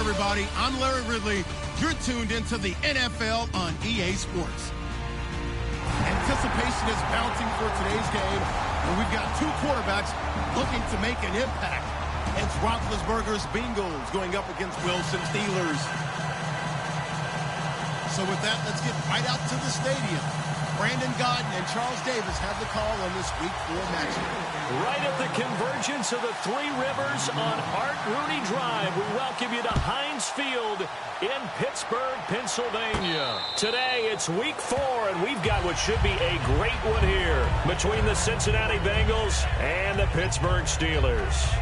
everybody. I'm Larry Ridley. You're tuned into the NFL on EA Sports. Anticipation is mounting for today's game, and we've got two quarterbacks looking to make an impact. It's Roethlisberger's Bengals going up against Wilson's Steelers. So with that, let's get right out to the stadium. Brandon Godden and Charles Davis have the call on this Week 4 matchup. Right at the convergence of the Three Rivers on Art Rooney Drive, we welcome you to Heinz Field in Pittsburgh, Pennsylvania. Today, it's Week 4, and we've got what should be a great one here between the Cincinnati Bengals and the Pittsburgh Steelers.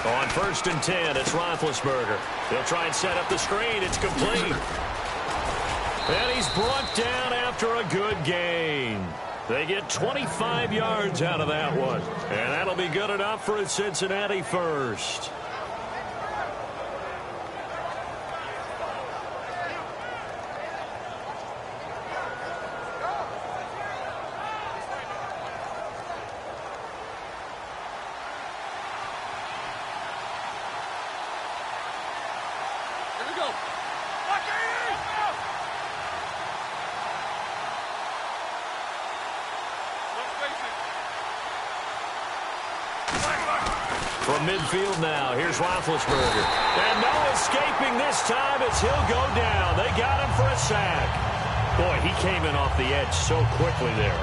On 1st and 10, it's Roethlisberger. He'll try and set up the screen. It's complete. And he's brought down after a good gain. They get 25 yards out of that one. And that'll be good enough for a Cincinnati first. From midfield now, here's Roethlisberger. And no escaping this time as he'll go down. They got him for a sack. Boy, he came in off the edge so quickly there.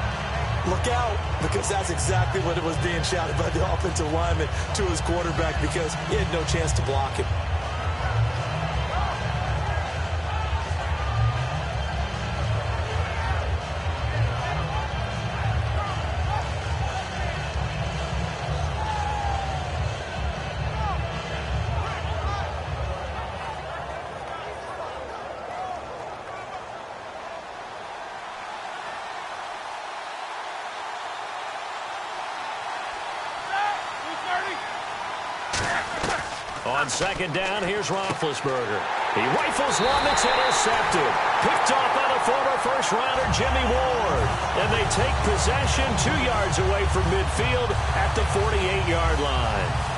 Look out, because that's exactly what it was being shouted by the offensive lineman to his quarterback, because he had no chance to block him. On 2nd down, here's Roethlisberger. He rifles one that's intercepted. Picked off by the former first-rounder Jimmy Ward. And they take possession 2 yards away from midfield at the 48-yard line.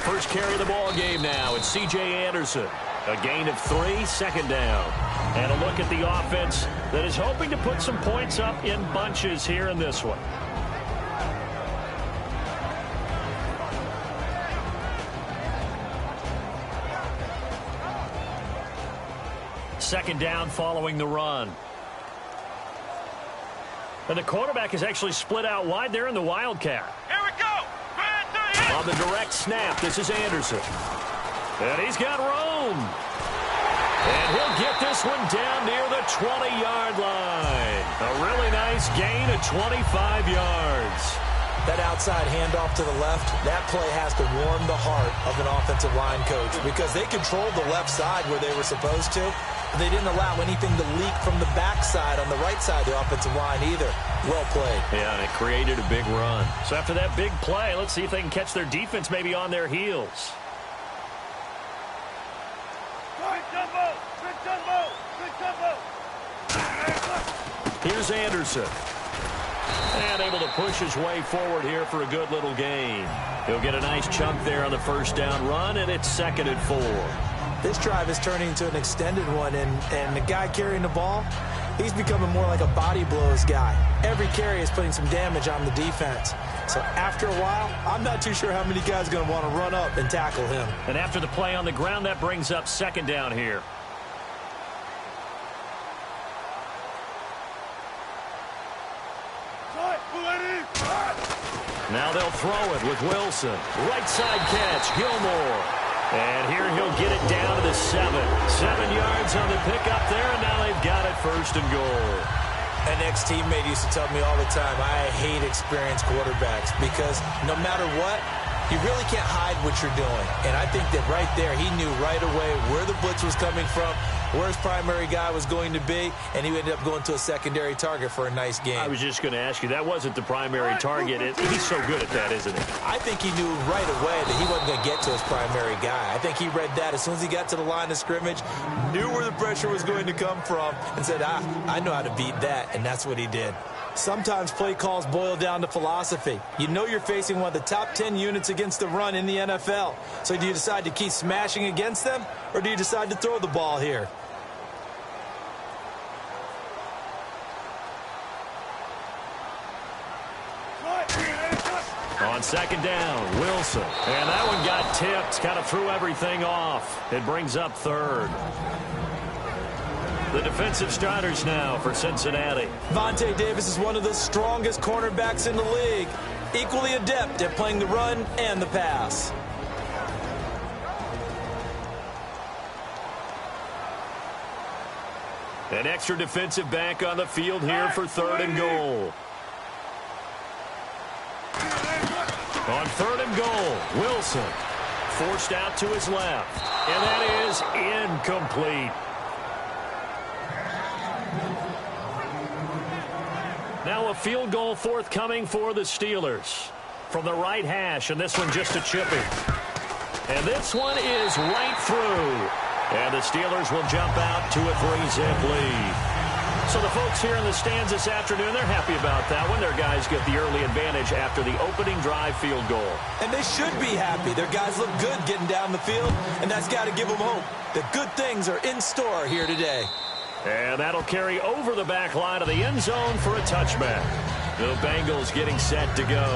First carry of the ball game now. It's C.J. Anderson. A gain of 3, 2nd down. And a look at the offense that is hoping to put some points up in bunches here in this one. Second down following the run. And the quarterback is actually split out wide there in the Wildcat. Here we go! On the direct snap, this is Anderson. And he's got room. And he'll get this one down near the 20-yard line. A really nice gain of 25 yards. That outside handoff to the left, that play has to warm the heart of an offensive line coach, because they controlled the left side where they were supposed to. They didn't allow anything to leak from the backside on the right side of the offensive line either. Well played. Yeah, and it created a big run. So after that big play, let's see if they can catch their defense maybe on their heels. Good jumbo! Good jumbo! Good jumbo! Here's Anderson. And able to push his way forward here for a good little gain. He'll get a nice chunk there on the first down run, and it's 2nd and 4. This drive is turning into an extended one, and the guy carrying the ball, he's becoming more like a body blows guy. Every carry is putting some damage on the defense. So after a while, I'm not too sure how many guys are going to want to run up and tackle him. And after the play on the ground, that brings up 2nd down here. Now they'll throw it with Wilson. Right side catch, Gilmore. And here he'll get it down to the 7. 7 yards on the pickup there, and now they've got it 1st and goal. An ex-teammate used to tell me all the time, I hate experienced quarterbacks because no matter what, you really can't hide what you're doing. And I think that right there, he knew right away where the blitz was coming from, where his primary guy was going to be, and he ended up going to a secondary target for a nice game. I was just going to ask you, that wasn't the primary target. He's so good at that, isn't he? I think he knew right away that he wasn't going to get to his primary guy. I think he read that as soon as he got to the line of scrimmage, knew where the pressure was going to come from, and said, I know how to beat that, and that's what he did. Sometimes play calls boil down to philosophy. You know you're facing one of the top 10 units against the run in the NFL. So do you decide to keep smashing against them, or do you decide to throw the ball here? On 2nd down, Wilson. And that one got tipped, kind of threw everything off. It brings up 3rd. The defensive starters now for Cincinnati. Vontae Davis is one of the strongest cornerbacks in the league. Equally adept at playing the run and the pass. An extra defensive back on the field here for 3rd and goal. On 3rd and goal, Wilson forced out to his left. And that is incomplete. Now a field goal forthcoming for the Steelers. From the right hash, and this one just a chipping. And this one is right through. And the Steelers will jump out to a 3-zip lead. So the folks here in the stands this afternoon, they're happy about that one. Their guys get the early advantage after the opening drive field goal. And they should be happy. Their guys look good getting down the field, and that's got to give them hope that good things are in store here today. And that'll carry over the back line of the end zone for a touchback. The Bengals getting set to go.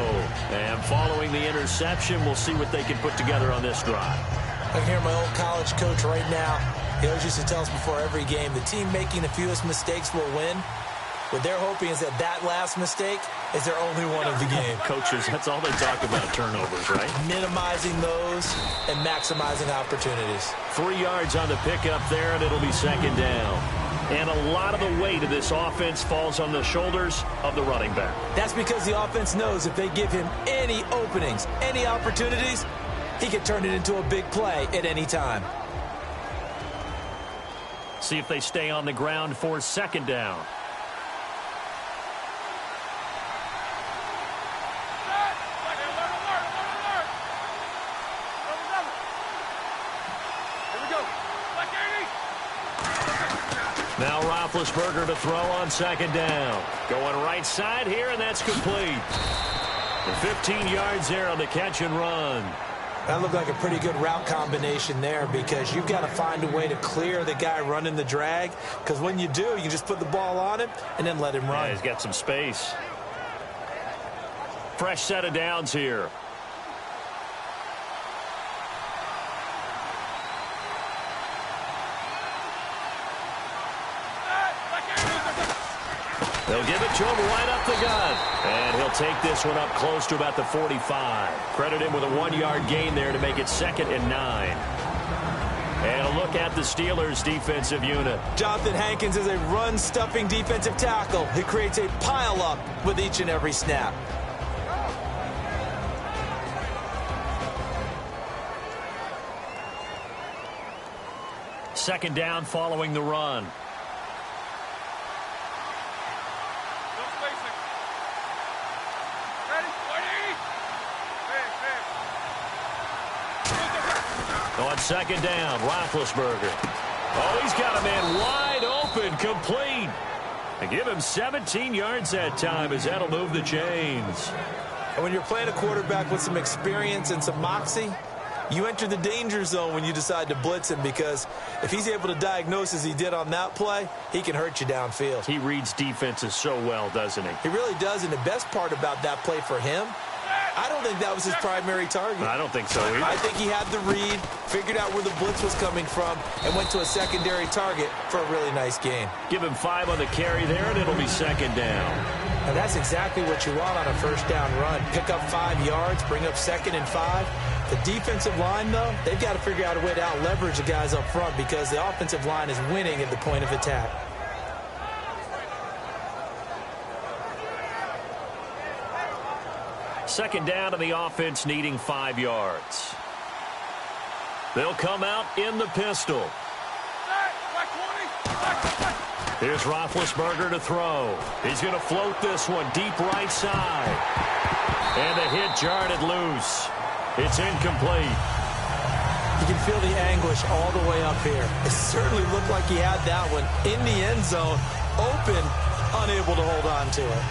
And following the interception, we'll see what they can put together on this drive. I can hear my old college coach right now. He always used to tell us before every game, the team making the fewest mistakes will win. What they're hoping is that last mistake is their only one of the game. Coaches, that's all they talk about, turnovers, right? Minimizing those and maximizing opportunities. 3 yards on the pickup there, and it'll be 2nd down. And a lot of the weight of this offense falls on the shoulders of the running back. That's because the offense knows if they give him any openings, any opportunities, he can turn it into a big play at any time. See if they stay on the ground for 2nd down. Now Roethlisberger to throw on 2nd down. Going right side here, and that's complete. And 15 yards there on the catch and run. That looked like a pretty good route combination there because you've got to find a way to clear the guy running the drag, because when you do, you can just put the ball on him and then let him run. Yeah, he's got some space. Fresh set of downs here. They'll give it to him right up the gut. And he'll take this one up close to about the 45. Credit him with a 1-yard gain there to make it 2nd and 9. And a look at the Steelers' defensive unit. Jonathan Hankins is a run-stuffing defensive tackle. He creates a pile-up with each and every snap. Second down following the run. On 2nd down, Roethlisberger. Oh, he's got a man wide open, complete. And give him 17 yards that time as that'll move the chains. And when you're playing a quarterback with some experience and some moxie, you enter the danger zone when you decide to blitz him, because if he's able to diagnose as he did on that play, he can hurt you downfield. He reads defenses so well, doesn't he? He really does, and the best part about that play for him, I don't think that was his primary target. I don't think so either. I think he had the read, figured out where the blitz was coming from, and went to a secondary target for a really nice gain. Give him 5 on the carry there, and it'll be 2nd down. And that's exactly what you want on a first down run. Pick up 5 yards, bring up 2nd and 5. The defensive line, though, they've got to figure out a way to out-leverage the guys up front because the offensive line is winning at the point of attack. Second down to the offense needing 5 yards. They'll come out in the pistol. Here's Roethlisberger to throw. He's going to float this one deep right side. And the hit jarred it loose. It's incomplete. You can feel the anguish all the way up here. It certainly looked like he had that one in the end zone, open, unable to hold on to it.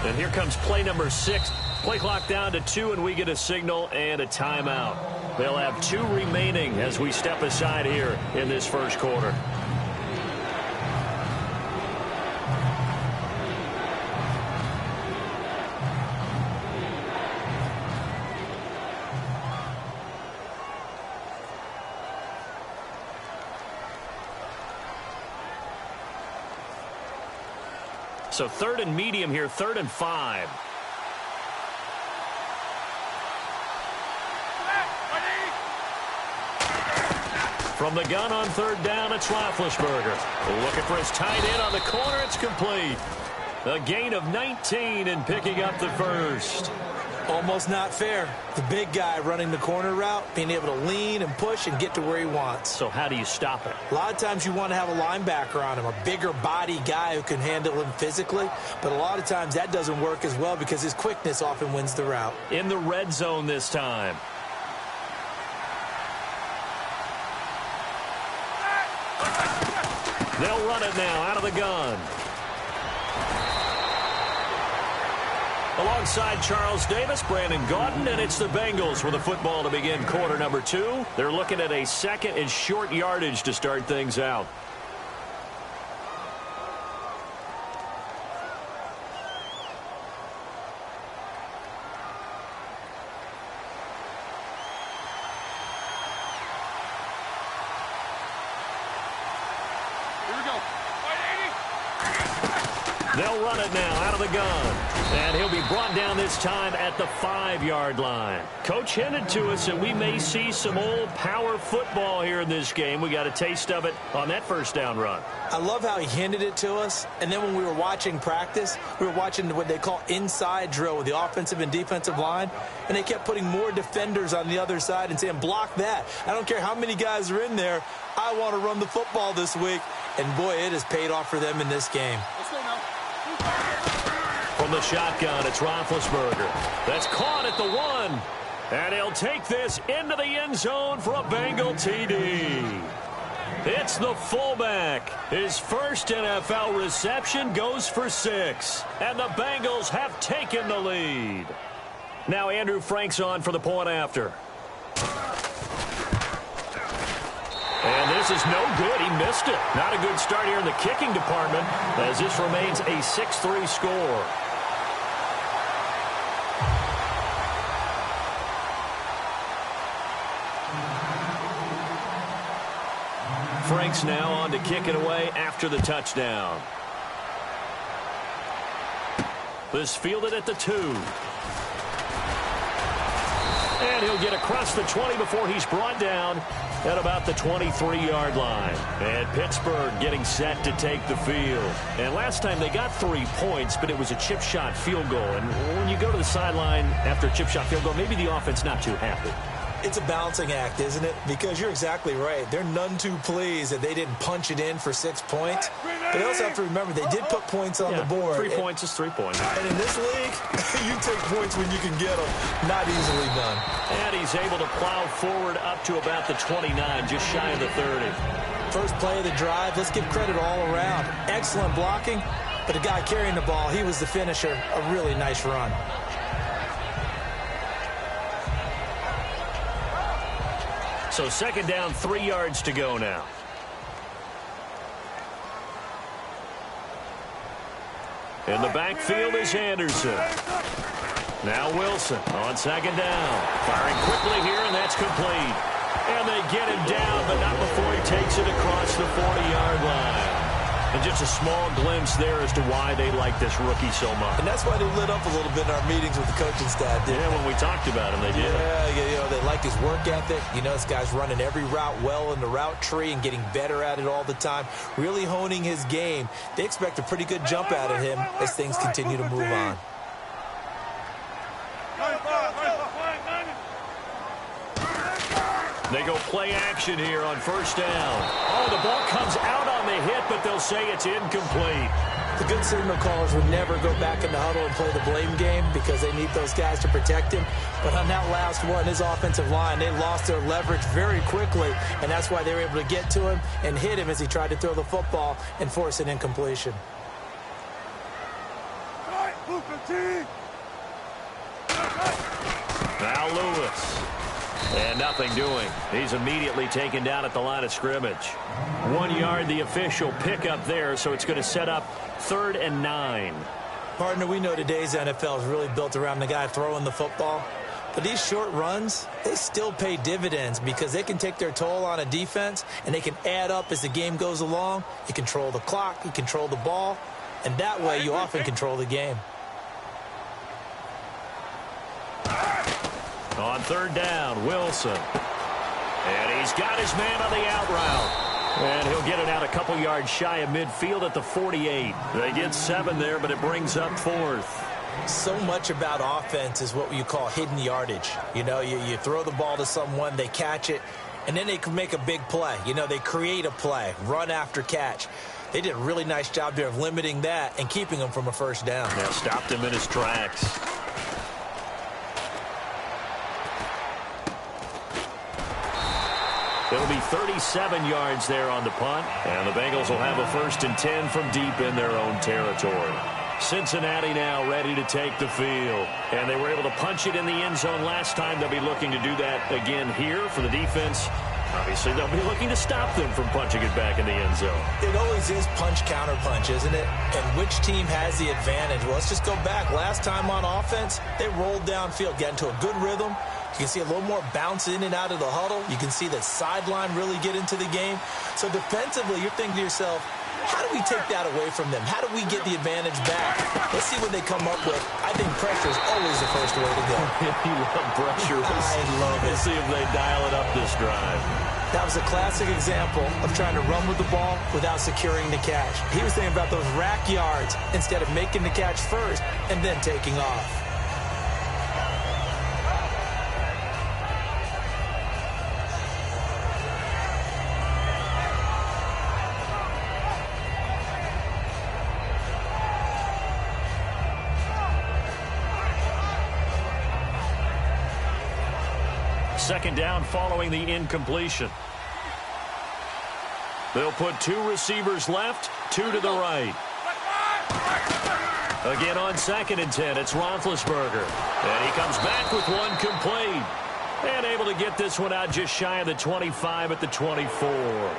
And here comes play number 6. Play clock down to 2, and we get a signal and a timeout. They'll have 2 remaining as we step aside here in this first quarter. So 3rd and medium here, 3rd and 5. From the gun on 3rd down, it's Roethlisberger. Looking for his tight end on the corner. It's complete. A gain of 19 and picking up the first. Almost not fair. The big guy running the corner route, being able to lean and push and get to where he wants. So how do you stop it? A lot of times you want to have a linebacker on him, a bigger body guy who can handle him physically. But a lot of times that doesn't work as well because his quickness often wins the route. In the red zone this time. They'll run it now out of the gun. Alongside Charles Davis, Brandon Gaudin, and it's the Bengals with the football to begin quarter number 2. They're looking at a 2nd and short yardage to start things out. They'll run it now out of the gun. And he'll be brought down this time at the 5-yard line. Coach hinted to us that we may see some old power football here in this game. We got a taste of it on that first down run. I love how he hinted it to us. And then when we were watching practice, we were watching what they call inside drill with the offensive and defensive line. And they kept putting more defenders on the other side and saying, block that. I don't care how many guys are in there. I want to run the football this week. And, boy, it has paid off for them in this game. Let's go now. From the shotgun, it's Roethlisberger. That's caught at the 1. And he'll take this into the end zone for a Bengal TD. It's the fullback. His first NFL reception goes for 6. And the Bengals have taken the lead. Now Andrew Frank's on for the point after. And this is no good. He missed it. Not a good start here in the kicking department as this remains a 6-3 score. Frank's now on to kick it away after the touchdown. This fielded at the 2. And he'll get across the 20 before he's brought down at about the 23-yard line. And Pittsburgh getting set to take the field. And last time they got 3 points, but it was a chip shot field goal. And when you go to the sideline after a chip shot field goal, maybe the offense not too happy. It's a balancing act, isn't it? Because you're exactly right. They're none too pleased that they didn't punch it in for 6 points. But they also have to remember they did put points on the board. 3 points is 3 points. And in this league, you take points when you can get them. Not easily done. And he's able to plow forward up to about the 29, just shy of the 30. First play of the drive, let's give credit all around. Excellent blocking, but the guy carrying the ball, he was the finisher. A really nice run. So second down, 3 yards to go now. In the backfield is Anderson. Now Wilson on second down. Firing quickly here, and that's complete. And they get him down, but not before he takes it across the 40-yard line. And just a small glimpse there as to why they like this rookie so much. And that's why they lit up a little bit in our meetings with the coaching staff, didn't they? When we talked about him, they did. Yeah, they like his work ethic. This guy's running every route well in the route tree and getting better at it all the time, really honing his game. They expect a pretty good jump out of him as things continue to move on. They go play action here on first down. Oh, the ball comes out on the hit, but they'll say it's incomplete. The good signal callers would never go back in the huddle and play the blame game because they need those guys to protect him. But on that last one, his offensive line, they lost their leverage very quickly, and that's why they were able to get to him and hit him as he tried to throw the football and force an incompletion. Now Lewis. And nothing doing. He's immediately taken down at the line of scrimmage. 1 yard, the official pickup there, so it's going to set up 3rd and 9. Partner, we know today's NFL is really built around the guy throwing the football. But these short runs, they still pay dividends because they can take their toll on a defense, and they can add up as the game goes along. You control the clock, you control the ball, and that way you often control the game. On 3rd down, Wilson. And he's got his man on the out route. And he'll get it out a couple yards shy of midfield at the 48. They get 7 there, but it brings up 4th. So much about offense is what you call hidden yardage. You throw the ball to someone, they catch it, and then they can make a big play. They create a play, run after catch. They did a really nice job there of limiting that and keeping him from a first down. Yeah, stopped him in his tracks. It'll be 37 yards there on the punt, and the Bengals will have a 1st and 10 from deep in their own territory. Cincinnati now ready to take the field, and they were able to punch it in the end zone last time. They'll be looking to do that again here for the defense. Obviously, they'll be looking to stop them from punching it back in the end zone. It always is punch-counter-punch, isn't it? And which team has the advantage? Well, let's just go back. Last time on offense, they rolled downfield, got into a good rhythm. You can see a little more bounce in and out of the huddle. You can see the sideline really get into the game. So defensively, you're thinking to yourself, how do we take that away from them? How do we get the advantage back? Let's see what they come up with. I think pressure is always the first way to go. You love pressure. I love it. Let's see if they dial it up this drive. That was a classic example of trying to run with the ball without securing the catch. He was thinking about those rack yards instead of making the catch first and then taking off. Second down following the incompletion. They'll put 2 receivers left, 2 to the right. Again on 2nd and 10, it's Roethlisberger. And he comes back with one complete. And able to get this one out just shy of the 25 at the 24.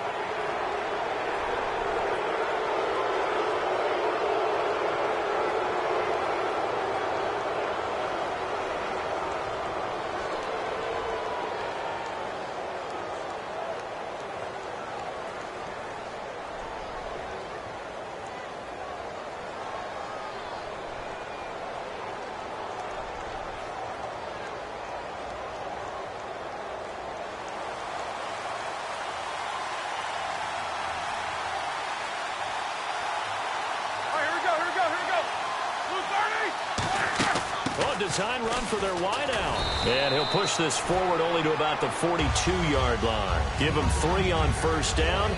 Design run for their wideout. And he'll push this forward only to about the 42-yard line. Give him 3 on first down.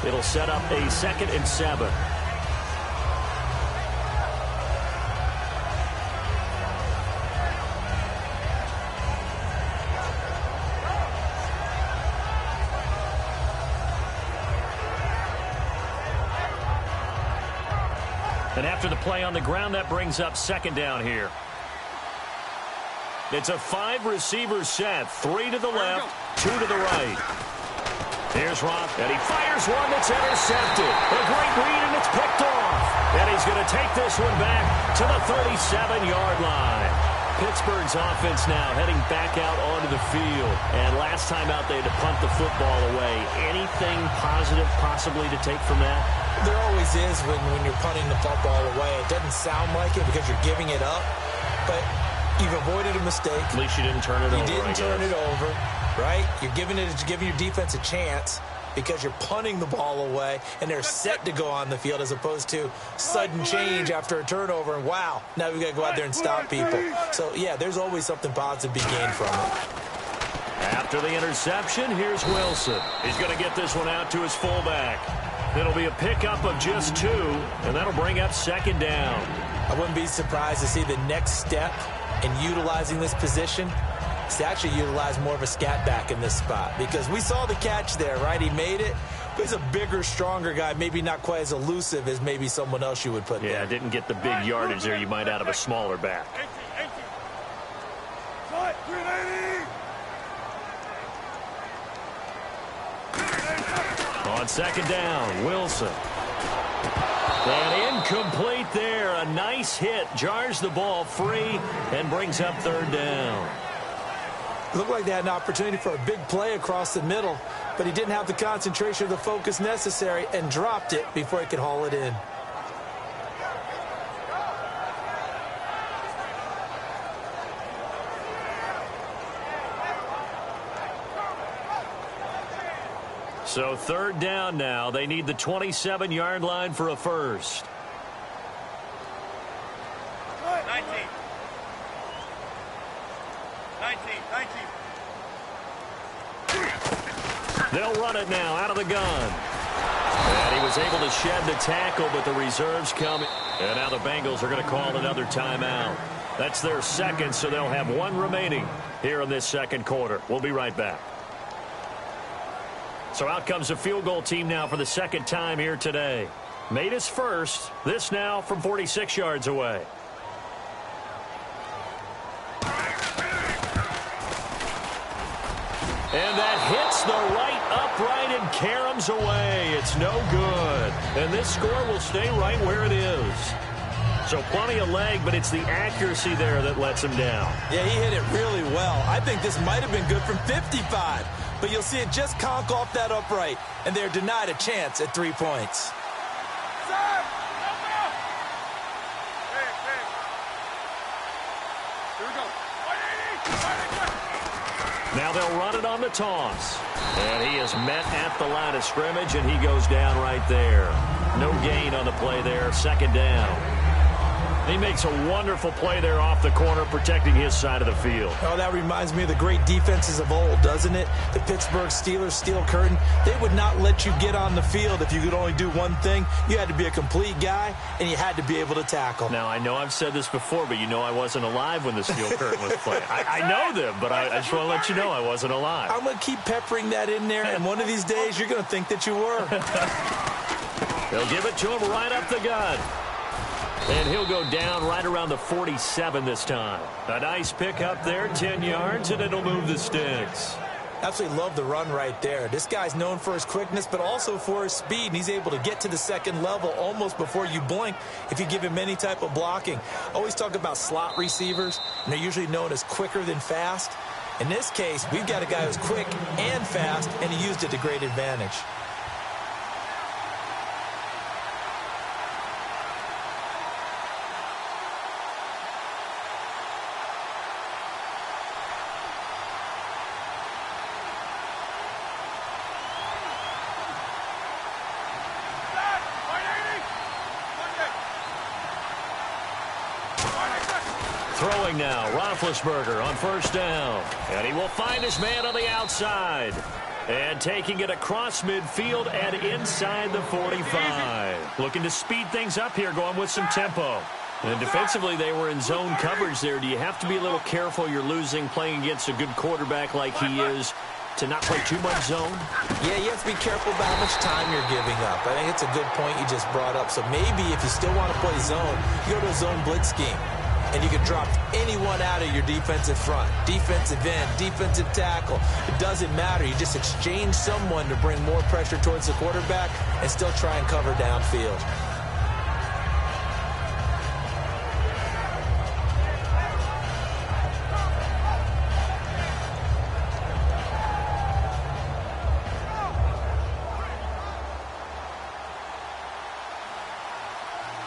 It'll set up a 2nd and 7. And after the play on the ground, that brings up 2nd down here. It's a 5-receiver set. 3 to the left, 2 to the right. Here's Roth, and he fires one that's intercepted. A great read, and it's picked off. And he's going to take this one back to the 37-yard line. Pittsburgh's offense now heading back out onto the field. And last time out, they had to punt the football away. Anything positive possibly to take from that? There always is when you're punting the football away. It doesn't sound like it because you're giving it up, but you've avoided a mistake. At least you didn't turn it over. You didn't turn it over, right? You're giving your defense a chance because you're punting the ball away, and they're set to go on the field as opposed to sudden change after a turnover, and wow, now we've got to go out there and stop people. So, yeah, there's always something positive to be gained from it. After the interception, here's Wilson. He's going to get this one out to his fullback. It'll be a pickup of just 2, and that'll bring up 2nd down. I wouldn't be surprised to see the next step in utilizing this position is to actually utilize more of a scat back in this spot, because we saw the catch there, right? He made it, but he's a bigger, stronger guy, maybe not quite as elusive as maybe someone else you would put there. Yeah, didn't get the big yardage there you might out of a smaller back. 380. On 2nd down, Wilson. And incomplete there. A nice hit. Jars the ball free and brings up 3rd down. It looked like they had an opportunity for a big play across the middle, but he didn't have the concentration or the focus necessary and dropped it before he could haul it in. So 3rd down now. They need the 27-yard line for a first. 19. They'll run it now out of the gun. And he was able to shed the tackle, but the reserves come. And now the Bengals are going to call another timeout. That's their 2nd, so they'll have 1 remaining here in this 2nd quarter. We'll be right back. So out comes the field goal team now for the 2nd time here today. Made his first. This now from 46 yards away. And that hits the right upright and caroms away. It's no good. And this score will stay right where it is. So plenty of leg, but it's the accuracy there that lets him down. Yeah, he hit it really well. I think this might have been good from 55. But you'll see it just conk off that upright, and they're denied a chance at 3 points. Now they'll run it on the toss. And he is met at the line of scrimmage, and he goes down right there. No gain on the play there. 2nd down. He makes a wonderful play there off the corner, protecting his side of the field. Oh, that reminds me of the great defenses of old, doesn't it? The Pittsburgh Steelers steel curtain. They would not let you get on the field if you could only do one thing. You had to be a complete guy, and you had to be able to tackle. Now, I know I've said this before, but you know I wasn't alive when the steel curtain was played. I know them, but I just want to let you know I wasn't alive. I'm going to keep peppering that in there, and one of these days you're going to think that you were. They'll give it to him right up the gut. And he'll go down right around the 47 this time. A nice pick up there, 10 yards, and it'll move the sticks. Absolutely love the run right there. This guy's known for his quickness, but also for his speed, and he's able to get to the 2nd level almost before you blink if you give him any type of blocking. Always talk about slot receivers, and they're usually known as quicker than fast. In this case, we've got a guy who's quick and fast, and he used it to great advantage. Throwing now, Roethlisberger on 1st down. And he will find his man on the outside. And taking it across midfield and inside the 45. Looking to speed things up here, going with some tempo. And defensively, they were in zone coverage there. Do you have to be a little careful? You're losing, playing against a good quarterback like he is, to not play too much zone? Yeah, you have to be careful about how much time you're giving up. I think it's a good point you just brought up. So maybe if you still want to play zone, you go to a zone blitz scheme. and you can drop anyone out of your defensive front. Defensive end, defensive tackle. It doesn't matter. You just exchange someone to bring more pressure towards the quarterback and still try and cover downfield.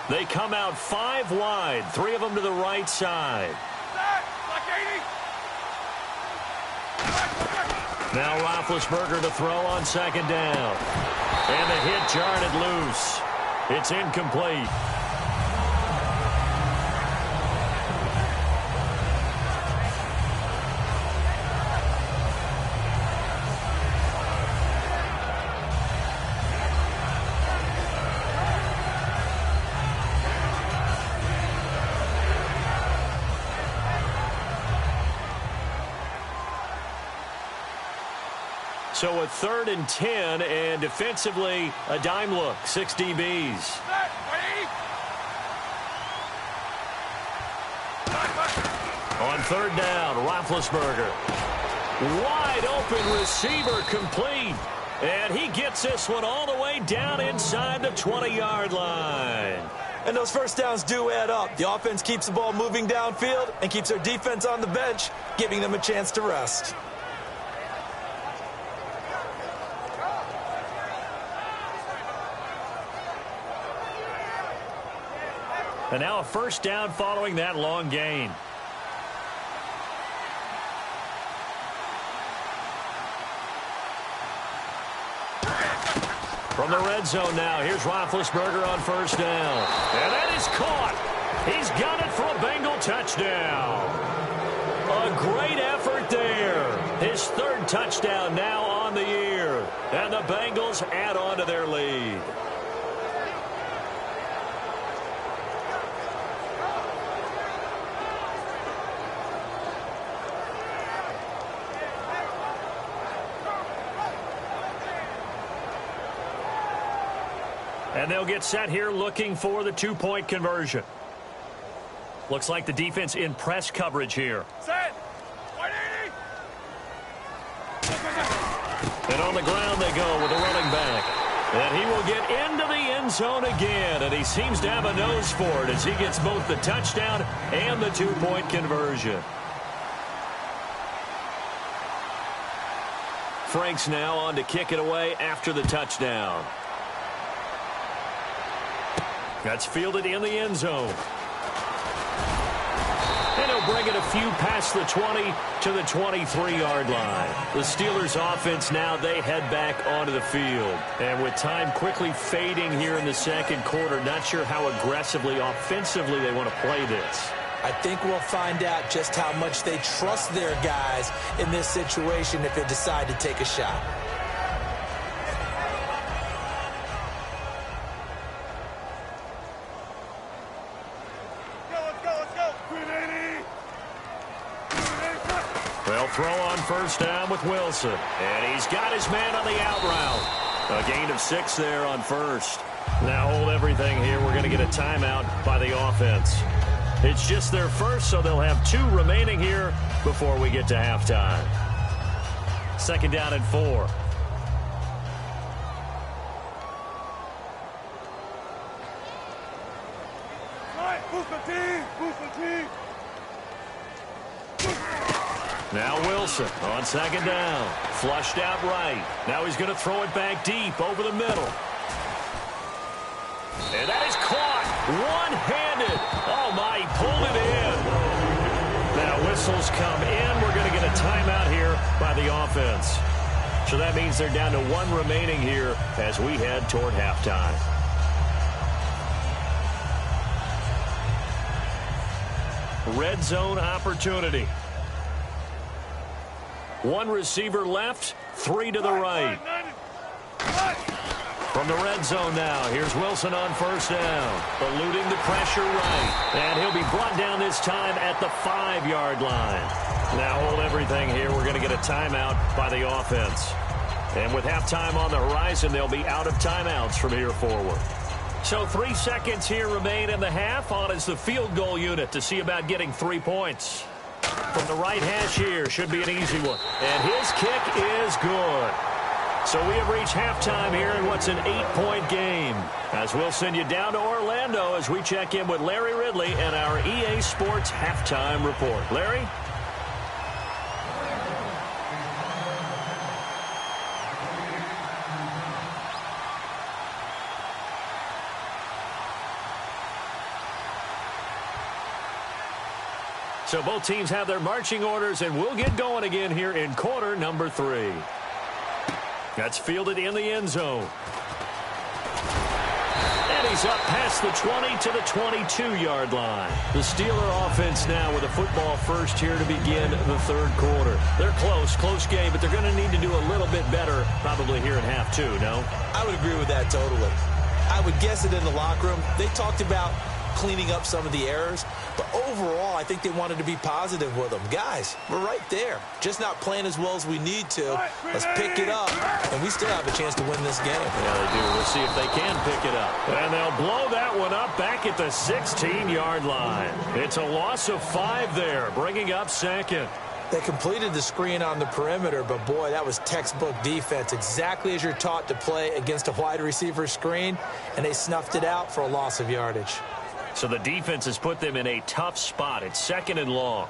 They come out 5 wide, 3 of them to the right side. Now Roethlisberger to throw on second down. And the hit jarred it loose. It's incomplete. So a 3rd and 10, and defensively, a dime look, 6 DBs. On 3rd down, Roethlisberger. Wide open receiver complete. And he gets this one all the way down inside the 20-yard line. And those first downs do add up. The offense keeps the ball moving downfield and keeps their defense on the bench, giving them a chance to rest. And now a first down following that long gain. From the red zone now, here's Roethlisberger on first down. And that is caught. He's got it for a Bengal touchdown. A great effort there. His 3rd touchdown now on the year. And the Bengals add on to their lead. And they'll get set here looking for the 2-point conversion. Looks like the defense in press coverage here. Set. And on the ground they go with the running back. And he will get into the end zone again. And he seems to have a nose for it as he gets both the touchdown and the 2-point conversion. Franks now on to kick it away after the touchdown. That's fielded in the end zone. And he'll bring it a few past the 20 to the 23-yard line. The Steelers offense now, they head back onto the field. And with time quickly fading here in the second quarter, not sure how aggressively, offensively they want to play this. I think we'll find out just how much they trust their guys in this situation if they decide to take a shot. They'll throw on first down with Wilson. And he's got his man on the out route. A gain of 6 there on first. Now hold everything here. We're going to get a timeout by the offense. It's just their first, so they'll have 2 remaining here before we get to halftime. 2nd down and 4. Boost the team. Boost the team. Now Wilson on 2nd down. Flushed out right. Now he's going to throw it back deep over the middle. And that is caught. One-handed. Oh, my, he pulled it in. Now whistles come in. We're going to get a timeout here by the offense. So that means they're down to 1 remaining here as we head toward halftime. Red zone opportunity. 1 receiver left, 3 to the right. From the red zone now, here's Wilson on first down. Eluding the pressure right. And he'll be brought down this time at the 5-yard line. Now hold everything here. We're going to get a timeout by the offense. And with halftime on the horizon, they'll be out of timeouts from here forward. So 3 seconds here remain in the half. On is the field goal unit to see about getting 3 points. From the right hash here, should be an easy one. And his kick is good. So we have reached halftime here in what's an 8-point game. As we'll send you down to Orlando as we check in with Larry Ridley and our EA Sports halftime report. Larry? So both teams have their marching orders, and we'll get going again here in quarter number 3. That's fielded in the end zone. And he's up past the 20 to the 22-yard line. The Steeler offense now with a football first here to begin the third quarter. They're close game, but they're going to need to do a little bit better probably here in half 2, no? I would agree with that totally. I would guess it in the locker room. They talked about cleaning up some of the errors, but overall, I think they wanted to be positive with them. Guys, we're right there. Just not playing as well as we need to. Let's pick it up, and we still have a chance to win this game. Yeah, they do. We'll see if they can pick it up. And they'll blow that one up back at the 16-yard line. It's a loss of 5 there, bringing up second. They completed the screen on the perimeter, but boy, that was textbook defense, exactly as you're taught to play against a wide receiver screen, and they snuffed it out for a loss of yardage. So the defense has put them in a tough spot. It's 2nd and long.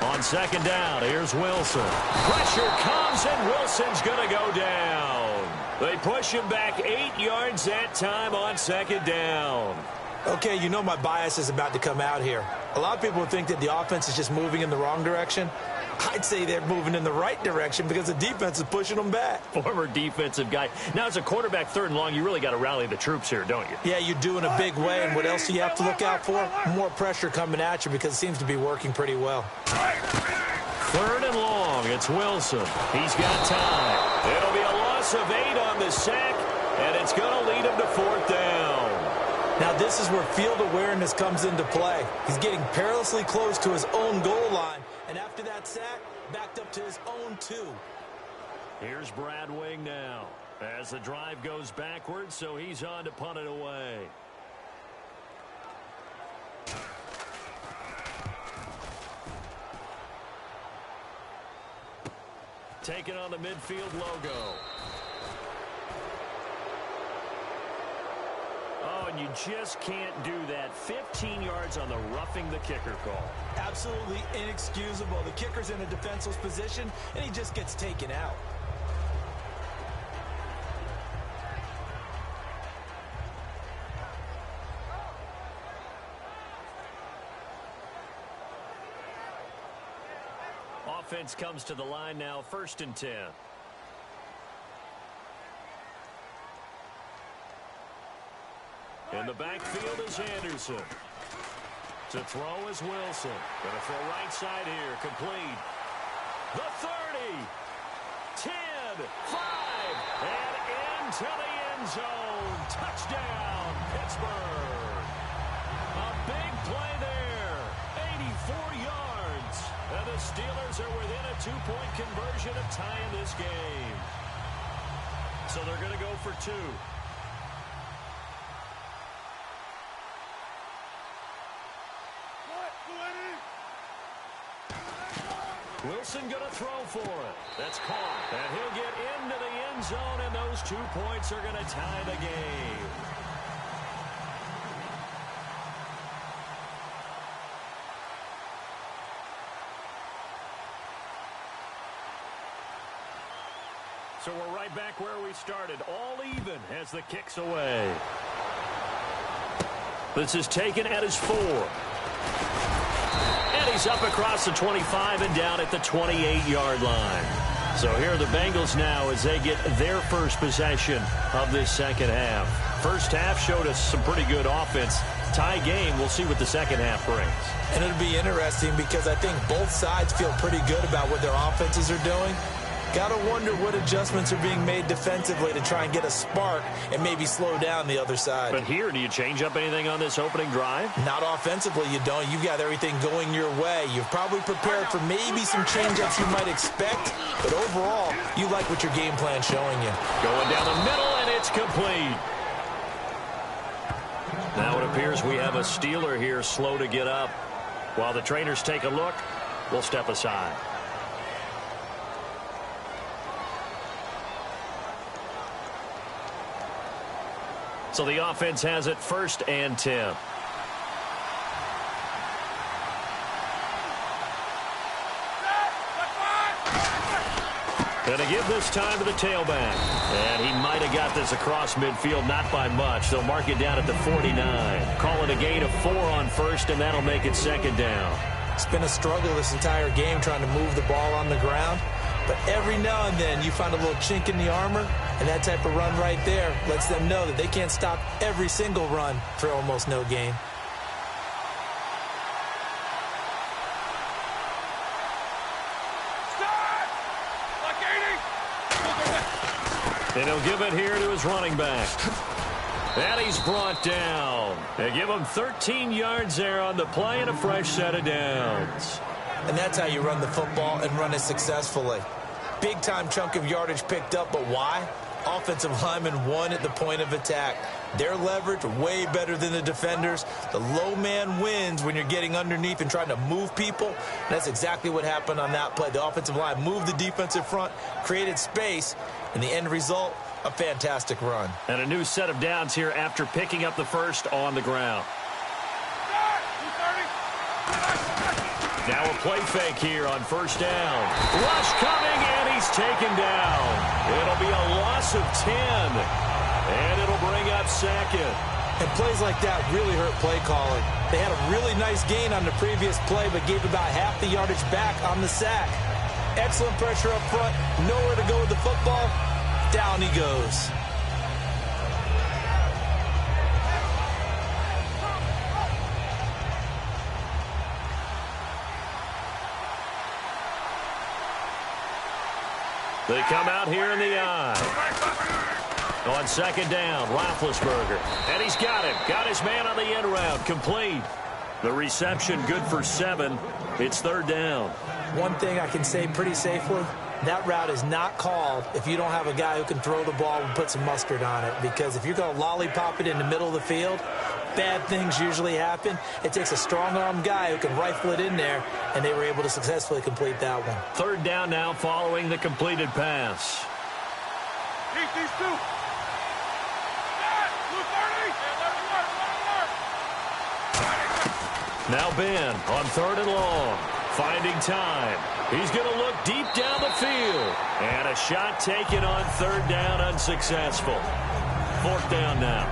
On 2nd down, here's Wilson. Pressure comes, and Wilson's going to go down. They push him back 8 yards that time on 2nd down. Okay, you know my bias is about to come out here. A lot of people think that the offense is just moving in the wrong direction. I'd say they're moving in the right direction because the defense is pushing them back. Former defensive guy. Now, as a quarterback 3rd and long, you really got to rally the troops here, don't you? Yeah, you do in a big way. And what else do you have to look out for? More pressure coming at you because it seems to be working pretty well. 3rd and long. It's Wilson. He's got time. It'll be a loss of 8 on the sack, and it's going to lead him to 4th down. Now, this is where field awareness comes into play. He's getting perilously close to his own goal line. And after that sack, backed up to his own 2. Here's Brad Wing now as the drive goes backwards, so he's on to punt it away. Taking on the midfield logo. Oh, and you just can't do that. 15 yards on the roughing the kicker call. Absolutely inexcusable. The kicker's in a defenseless position, and he just gets taken out. Offense comes to the line now, 1st and 10. In the backfield is Anderson. To throw is Wilson. Going to throw right side here. Complete. The 30. 10. 5. And into the end zone. Touchdown, Pittsburgh. A big play there. 84 yards. And the Steelers are within a 2-point conversion of tying this game. So they're going to go for 2. Wilson going to throw for it. That's caught. And he'll get into the end zone, and those 2 points are going to tie the game. So we're right back where we started. All even as the kick's away. This is taken at his 4. And he's up across the 25 and down at the 28-yard line. So here are the Bengals now as they get their first possession of this second half. First half showed us some pretty good offense. Tie game, we'll see what the second half brings. And it'll be interesting because I think both sides feel pretty good about what their offenses are doing. Got to wonder what adjustments are being made defensively to try and get a spark and maybe slow down the other side. But here, do you change up anything on this opening drive? Not offensively, you don't. You've got everything going your way. You've probably prepared for maybe some change-ups you might expect, but overall, you like what your game plan's showing you. Going down the middle, and it's complete. Now it appears we have a Steeler here slow to get up. While the trainers take a look, we'll step aside. So the offense has it 1st and 10. Going to give this time to the tailback. And he might have got this across midfield, not by much. They'll mark it down at the 49. Call it a gain of 4 on 1st, and that'll make it 2nd down. It's been a struggle this entire game trying to move the ball on the ground. But every now and then you find a little chink in the armor, and that type of run right there lets them know that they can't stop every single run for almost no gain. And he'll give it here to his running back. And he's brought down. They give him 13 yards there on the play and a fresh set of downs. And that's how you run the football and run it successfully. Big-time chunk of yardage picked up, but why? Offensive lineman won at the point of attack. Their leverage way better than the defenders. The low man wins when you're getting underneath and trying to move people. And that's exactly what happened on that play. The offensive line moved the defensive front, created space, and the end result, a fantastic run. And a new set of downs here after picking up the first on the ground. Now a play fake here on 1st down. Rush coming, and he's taken down. It'll be a loss of 10, and it'll bring up 2nd. And plays like that really hurt play calling. They had a really nice gain on the previous play, but gave about half the yardage back on the sack. Excellent pressure up front, nowhere to go with the football. Down he goes. They come out here in the eye. On 2nd down, Roethlisberger. And he's got him. Got his man on the end route. Complete. The reception good for 7. It's 3rd down. One thing I can say pretty safely, that route is not called if you don't have a guy who can throw the ball and put some mustard on it. Because if you're going to lollipop it in the middle of the field, bad things usually happen. It takes a strong-armed guy who can rifle it in there, and they were able to successfully complete that one. 3rd down now following the completed pass. Keep these two. Now Ben on 3rd and long. Finding time. He's going to look deep down the field. And a shot taken on 3rd down, unsuccessful. 4th down now.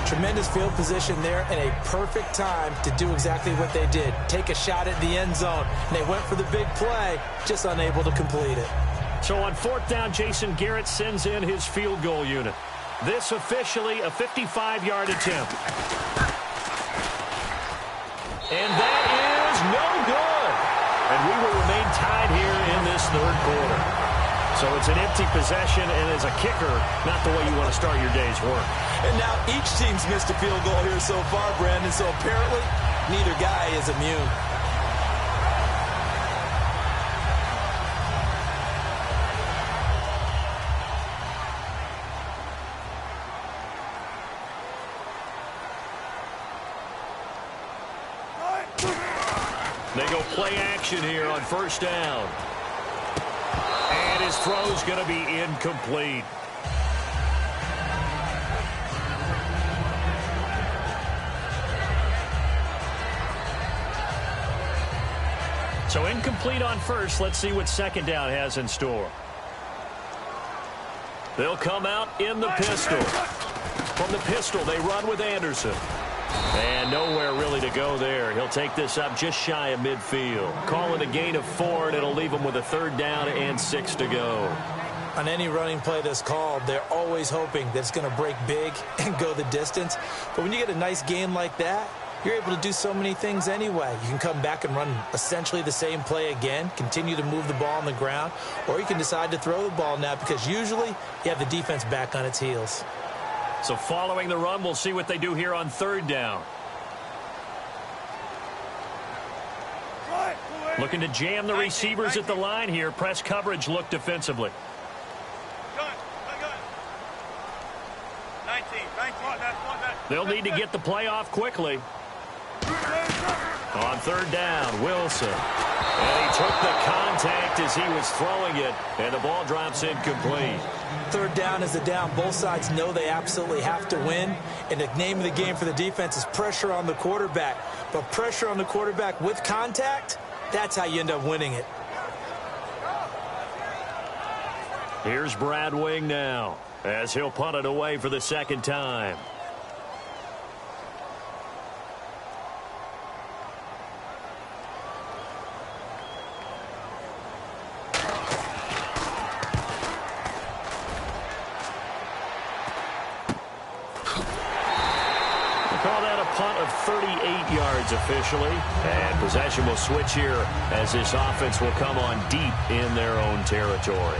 Tremendous field position there and a perfect time to do exactly what they did. Take a shot at the end zone. And they went for the big play, just unable to complete it. So on 4th down, Jason Garrett sends in his field goal unit. This officially a 55-yard attempt. And that is no good. And we will remain tied here in this 3rd quarter. So it's an empty possession, and as a kicker, not the way you want to start your day's work. And now each team's missed a field goal here so far, Brandon, so apparently neither guy is immune. They go play action here on 1st down. And his throw's going to be incomplete. So incomplete on 1st. Let's see what 2nd down has in store. They'll come out in the pistol. From the pistol, they run with Anderson. And nowhere really to go there. He'll take this up just shy of midfield. Call it a gain of 4, and it'll leave him with a 3rd down and 6 to go. On any running play that's called, they're always hoping that it's going to break big and go the distance. But when you get a nice gain like that, you're able to do so many things anyway. You can come back and run essentially the same play again, continue to move the ball on the ground, or you can decide to throw the ball now because usually you have the defense back on its heels. So following the run, we'll see what they do here on third down. Looking to jam the receivers at the line here. Press coverage look defensively. They'll need to get the play off quickly. On third down, Wilson. And he took the contact as he was throwing it, and the ball drops incomplete. Third down is a down. Both sides know they absolutely have to win, and the name of the game for the defense is pressure on the quarterback. But pressure on the quarterback with contact, that's how you end up winning it. Here's Brad Wing now, as he'll punt it away for the second time. Punt of 38 yards officially, and possession will switch here as this offense will come on deep in their own territory.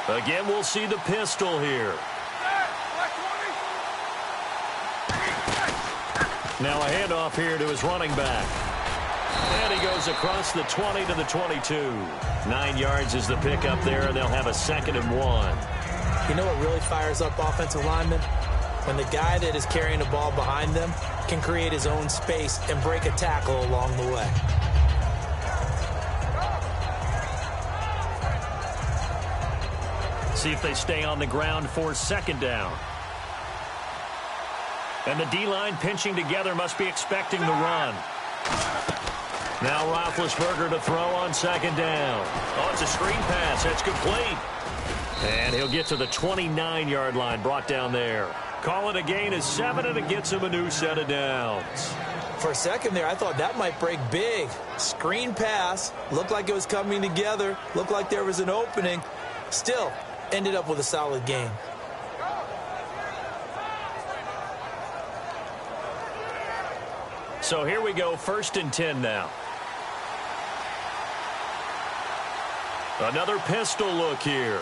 Again, we'll see the pistol here. Now a handoff here to his running back. And he goes across the 20 to the 22. 9 yards is the pickup there, and they'll have a 2nd and 1. You know what really fires up offensive linemen? When the guy that is carrying the ball behind them can create his own space and break a tackle along the way. See if they stay on the ground for second down. And the D-line pinching together, must be expecting the run. Now Roethlisberger to throw on second down. Oh, it's a screen pass. That's complete. And he'll get to the 29-yard line, brought down there. Call it a gain of 7, and it gets him a new set of downs. For a second there, I thought that might break big. Screen pass. Looked like it was coming together. Looked like there was an opening. Still, ended up with a solid game. So here we go, 1st and 10 now. Another pistol look here.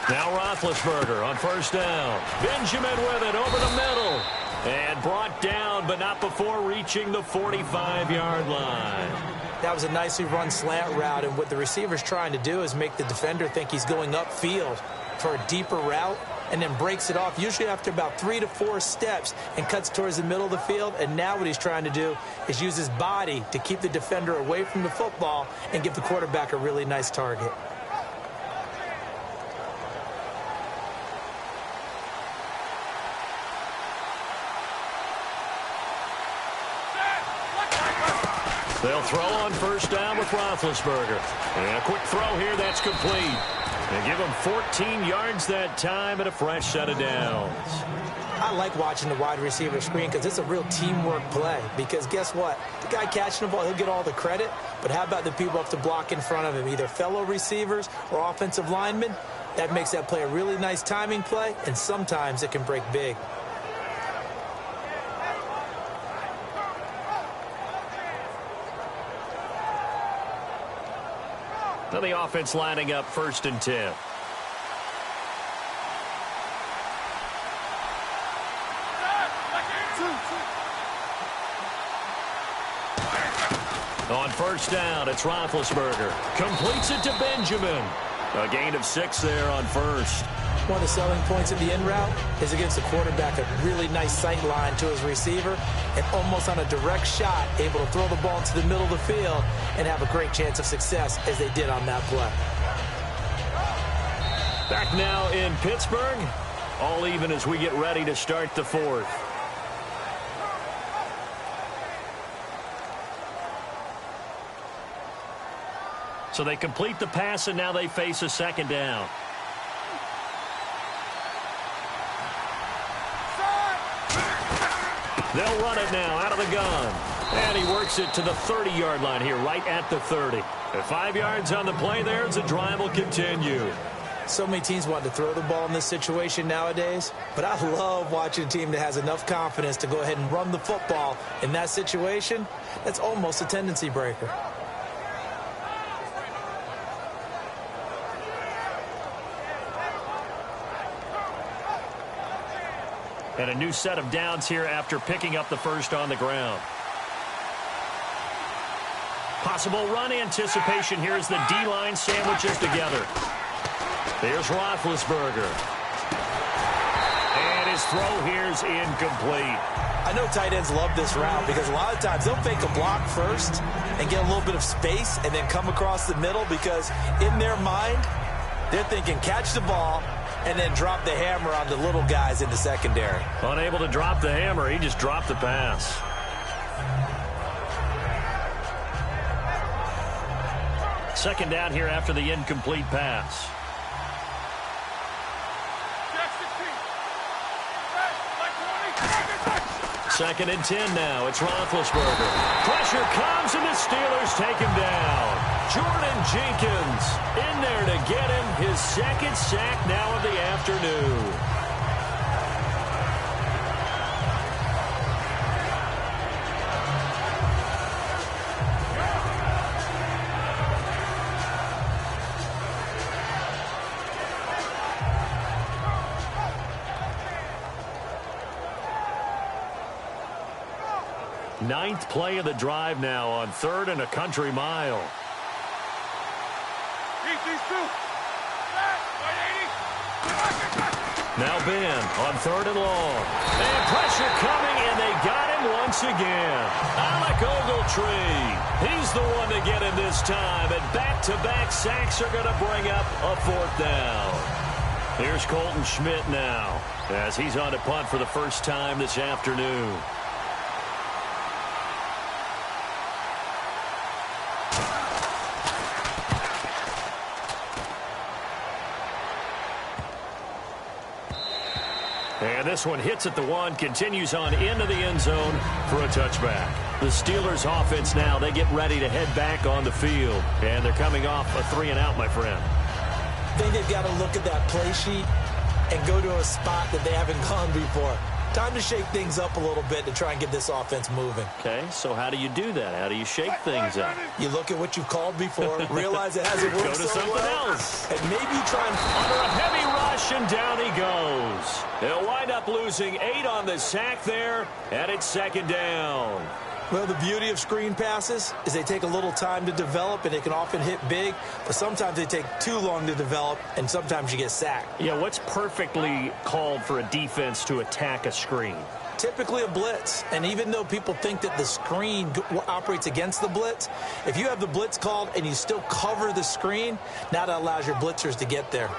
Now Roethlisberger on 1st down. Benjamin with it over the middle. And brought down, but not before reaching the 45-yard line. That was a nicely run slant route, and what the receiver's trying to do is make the defender think he's going upfield for a deeper route, and then breaks it off, usually after about 3 to 4 steps, and cuts towards the middle of the field. And now what he's trying to do is use his body to keep the defender away from the football and give the quarterback a really nice target. They'll throw on 1st down with Roethlisberger. And a quick throw here, that's complete. And give him 14 yards that time and a fresh set of downs. I like watching the wide receiver screen because it's a real teamwork play. Because guess what? The guy catching the ball, he'll get all the credit. But how about the people up to block in front of him, either fellow receivers or offensive linemen? That makes that play a really nice timing play, and sometimes it can break big. Now the offense lining up 1st and 10. On 1st down, it's Roethlisberger. Completes it to Benjamin. A gain of 6 there on 1st. One of the selling points of the in route is against the quarterback, a really nice sight line to his receiver, and almost on a direct shot, able to throw the ball into the middle of the field and have a great chance of success as they did on that play. Back now in Pittsburgh, all even as we get ready to start the 4th. So they complete the pass, and now they face a second down. They'll run it now out of the gun. And he works it to the 30-yard line here, right at the 30. At 5 yards on the play there as the drive will continue. So many teams want to throw the ball in this situation nowadays, but I love watching a team that has enough confidence to go ahead and run the football in that situation. That's almost a tendency breaker. And a new set of downs here after picking up the first on the ground. Possible run anticipation here as the D-line sandwiches together. There's Roethlisberger. And his throw here's incomplete. I know tight ends love this route because a lot of times they'll fake a block first and get a little bit of space and then come across the middle because in their mind, they're thinking catch the ball and then drop the hammer on the little guys in the secondary. Unable to drop the hammer, he just dropped the pass. Second down here after the incomplete pass. Second and 10 now. It's Roethlisberger. Pressure comes, and the Steelers take him down. Jordan Jenkins in there to get him his second sack now of the afternoon. Ninth play of the drive now on 3rd and a country mile. Now Ben on 3rd and long. And pressure coming, and they got him once again. Alec Ogletree. He's the one to get him this time. And back-to-back sacks are going to bring up a 4th down. Here's Colton Schmidt now as he's on to punt for the first time this afternoon. And this one hits at the 1, continues on into the end zone for a touchback. The Steelers offense now, they get ready to head back on the field. And they're coming off a 3-and-out, my friend. I think they've got to look at that play sheet and go to a spot that they haven't gone before. Time to shake things up a little bit to try and get this offense moving. Okay, so how do you do that? How do you shake things up? You look at what you've called before, realize it hasn't worked Go to so something well, else. and maybe try and... Under a heavy rush, and down he goes. They'll wind up losing 8 on the sack there, and it's 2nd down. Well, the beauty of screen passes is they take a little time to develop, and they can often hit big, but sometimes they take too long to develop, and sometimes you get sacked. Yeah, what's perfectly called for a defense to attack a screen? Typically a blitz, and even though people think that the screen operates against the blitz, if you have the blitz called and you still cover the screen, now that allows your blitzers to get there.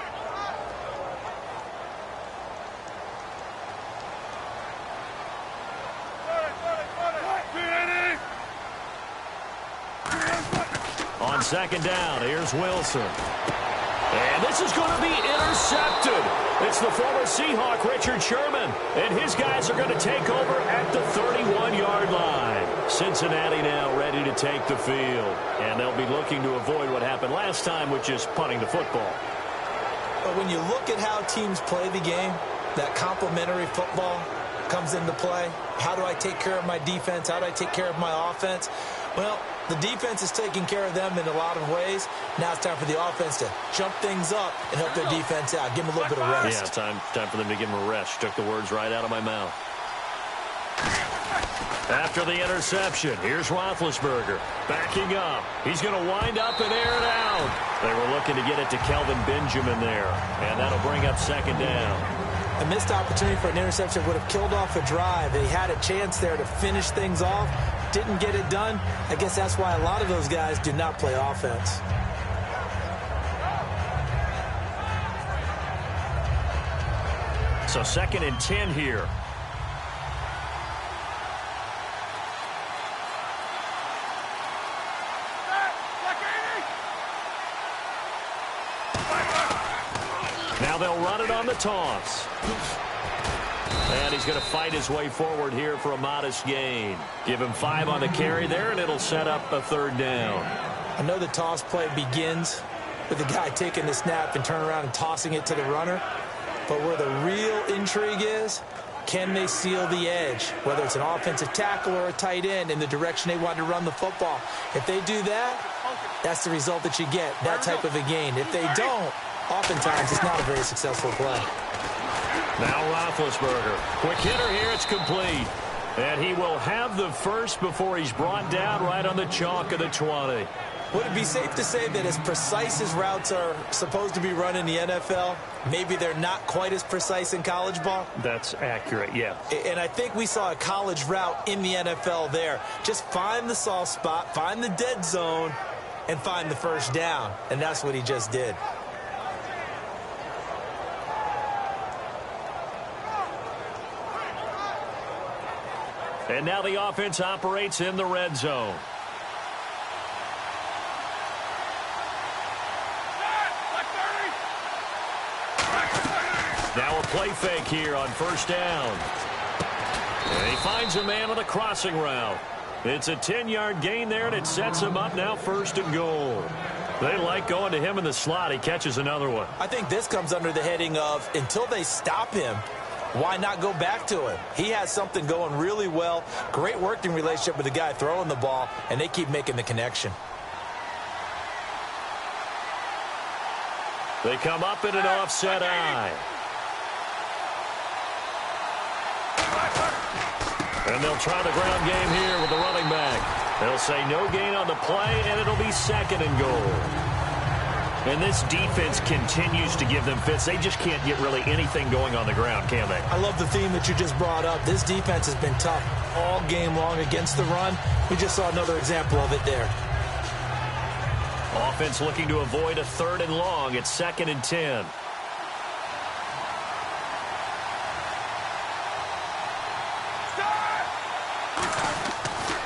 On 2nd down, here's Wilson. And this is going to be intercepted. It's the former Seahawk, Richard Sherman. And his guys are going to take over at the 31-yard line. Cincinnati now ready to take the field. And they'll be looking to avoid what happened last time, which is punting the football. But when you look at how teams play the game, that complementary football comes into play. How do I take care of my defense? How do I take care of my offense? Well, the defense is taking care of them in a lot of ways. Now it's time for the offense to jump things up and help their defense out. Give them a little bit of rest. Yeah, time for them to give them a rest. Took the words right out of my mouth. After the interception, here's Roethlisberger backing up. He's going to wind up and air it out. They were looking to get it to Kelvin Benjamin there, and that'll bring up 2nd down. A missed opportunity for an interception would have killed off a drive. They had a chance there to finish things off. Didn't get it done. I guess that's why a lot of those guys do not play offense. So 2nd and 10 here. Now they'll run it on the toss. And he's going to fight his way forward here for a modest gain. Give him 5 on the carry there, and it'll set up a 3rd down. I know the toss play begins with the guy taking the snap and turning around and tossing it to the runner. But where the real intrigue is, can they seal the edge, whether it's an offensive tackle or a tight end, in the direction they want to run the football? If they do that, that's the result that you get, that type of a gain. If they don't, oftentimes it's not a very successful play. Now Roethlisberger. Quick hitter here. It's complete. And he will have the first before he's brought down right on the chalk of the 20. Would it be safe to say that as precise as routes are supposed to be run in the NFL, maybe they're not quite as precise in college ball? That's accurate, yeah. And I think we saw a college route in the NFL there. Just find the soft spot, find the dead zone, and find the first down. And that's what he just did. And now the offense operates in the red zone. Now a play fake here on 1st down. And he finds a man on a crossing route. It's a 10-yard gain there, and it sets him up now 1st and goal. They like going to him in the slot. He catches another one. I think this comes under the heading of, until they stop him, why not go back to him? He has something going really well. Great working relationship with the guy throwing the ball, and they keep making the connection. They come up in an offset eye. And they'll try the ground game here with the running back. They'll say no gain on the play, and it'll be 2nd and goal. And this defense continues to give them fits. They just can't get really anything going on the ground, can they? I love the theme that you just brought up. This defense has been tough all game long against the run. We just saw another example of it there. Offense looking to avoid a 3rd and long. It's 2nd and 10.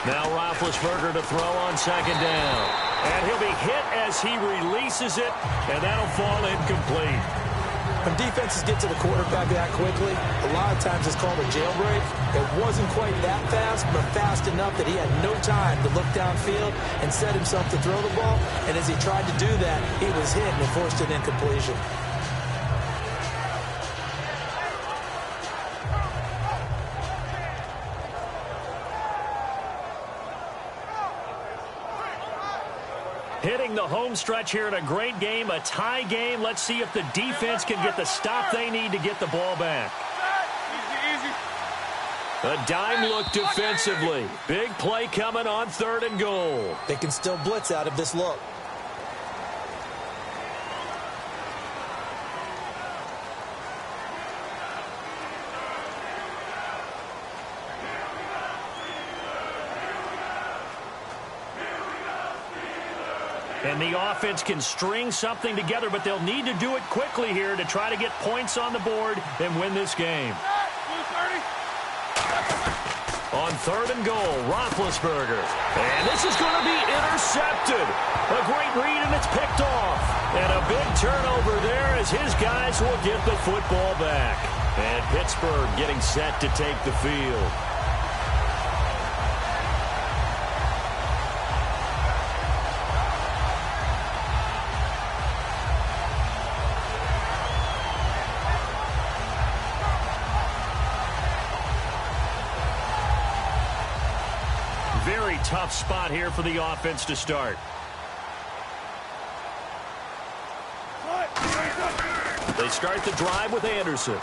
Now Roethlisberger to throw on 2nd down. And he'll be hit as he releases it, and that'll fall incomplete. When defenses get to the quarterback that quickly, a lot of times it's called a jailbreak. It wasn't quite that fast, but fast enough that he had no time to look downfield and set himself to throw the ball. And as he tried to do that, he was hit and forced an incompletion. Hitting the home stretch here in a great game, a tie game. Let's see if the defense can get the stop they need to get the ball back. A dime look defensively. Big play coming on 3rd and goal. They can still blitz out of this look. And the offense can string something together, but they'll need to do it quickly here to try to get points on the board and win this game. On 3rd and goal, Roethlisberger. And this is going to be intercepted. A great read, and it's picked off. And a big turnover there as his guys will get the football back. And Pittsburgh getting set to take the field. Very tough spot here for the offense to start. They start the drive with Anderson.